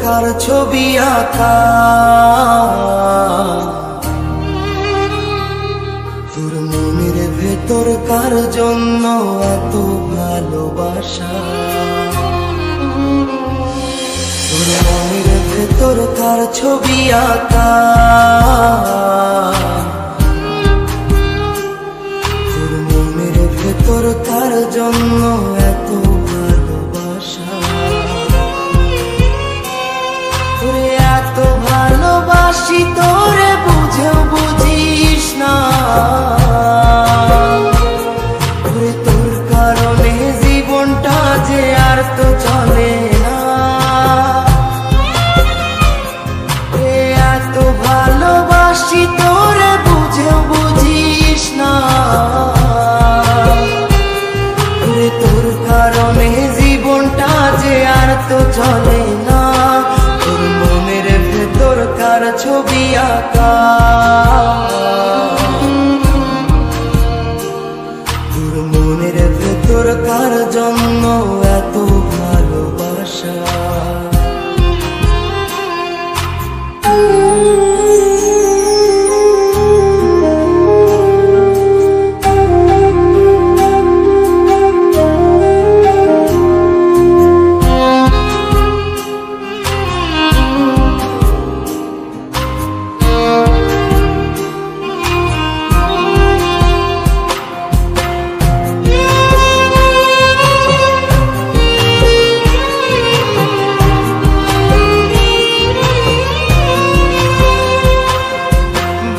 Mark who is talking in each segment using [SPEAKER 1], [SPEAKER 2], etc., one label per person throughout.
[SPEAKER 1] কার ছবি আঁকা, তোর মনের ভেতর কার জন্য এত ভালোবাসা, তোর মনের ভেতর কার ছবি আঁকা, তোর মনের ভেতর কার জন্য এত ভালোবাসা, তোরে এত ভালোবাসি তোরে বুঝেও বুঝিস না, তোরে তোর কারণে জীবনটা যে আর তো চলে না, এত ভালোবাসি তোরে বুঝেও বুঝিস না, তোরে তোর কারণে জীবনটা যে আর তো চলে না, তোর মনের ভেতর কার ছবি আঁকা, তোর মনের ভেতর কার জন্য এত ভালোবাসা।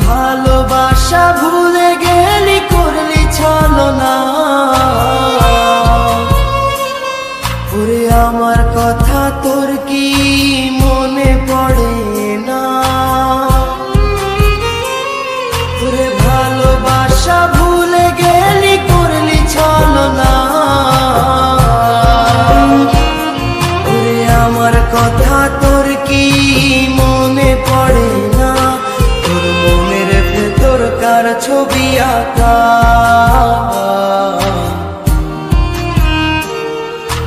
[SPEAKER 1] ভালোবাসা ভুলে গেলি করলি ছলনা, ওরে আমার কথা তোর কি মনে পড়ে না, ওরে ভালোবাসা ভুলে গেলি করলি ছলনা, ওরে আমার কথা তোর কি মনে পড়ে না, তোর মনের ভেতর কার ছবি আঁকা,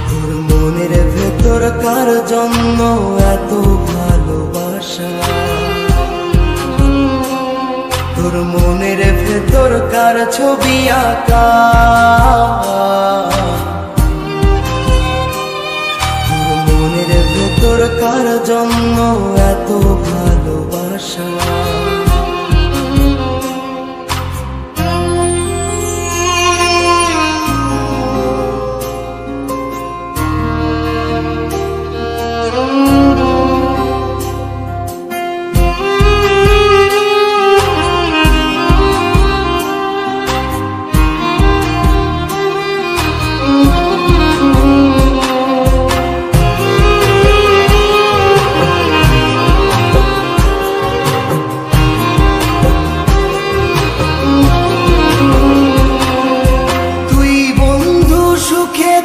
[SPEAKER 1] তোর মনের ভেতর কার জন্য এত ভালোবাসা, তোর মনের ভেতর কার ছবি আঁকা, তোর মনের ভেতর কার জন্য এত ভালোবাসা।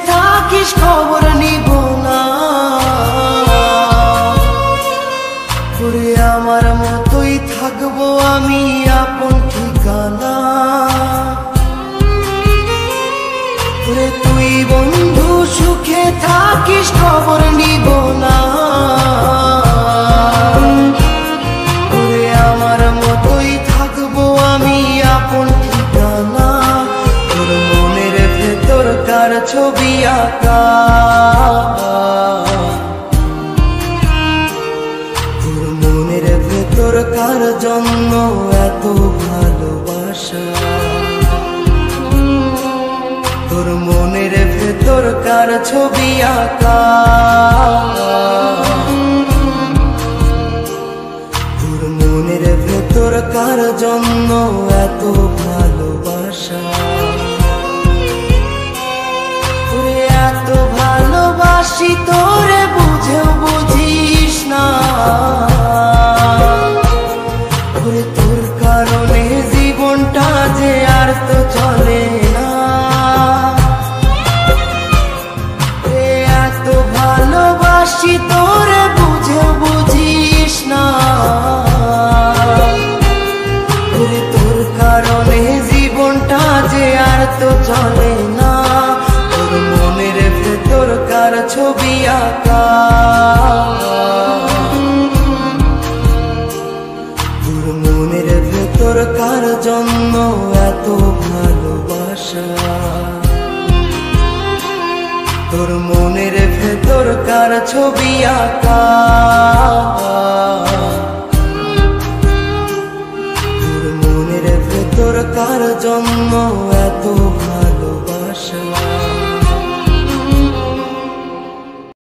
[SPEAKER 1] থাকিস খবর নিব না, ওরে আমার মতোই থাকবো আমি আপন ঠিকানা, ওরে তুই বন্ধু সুখে থাকিস খবর নিব না, ওরে আমার মতোই থাকবো আমি আপন ঠিকানা, তোর মনের ভেতর কার ছবি আঁকা, তোর মনের ভেতর কার জন্য এত ভালোবাসা, তোর মনের ভেতর কার ছবি আঁকা, তোর মনের ভেতর কার জন্য এত ভালোবাসা, এত ভালোবাসি তোরে বুঝেও বুঝিস না, ওরে তোর কারণে জীবনটা যে আর তো চলে না, এত ভালোবাসি তোরে বুঝেও বুঝিস না, ওরে তোর কারণে জীবনটা যে আর তো চলে না, তোর মনের ভেতর কার ছবি আঁকা। তোর মনের ভেতর কার ছবি আঁকা, তোর মনের ভেতর কার জন্য এত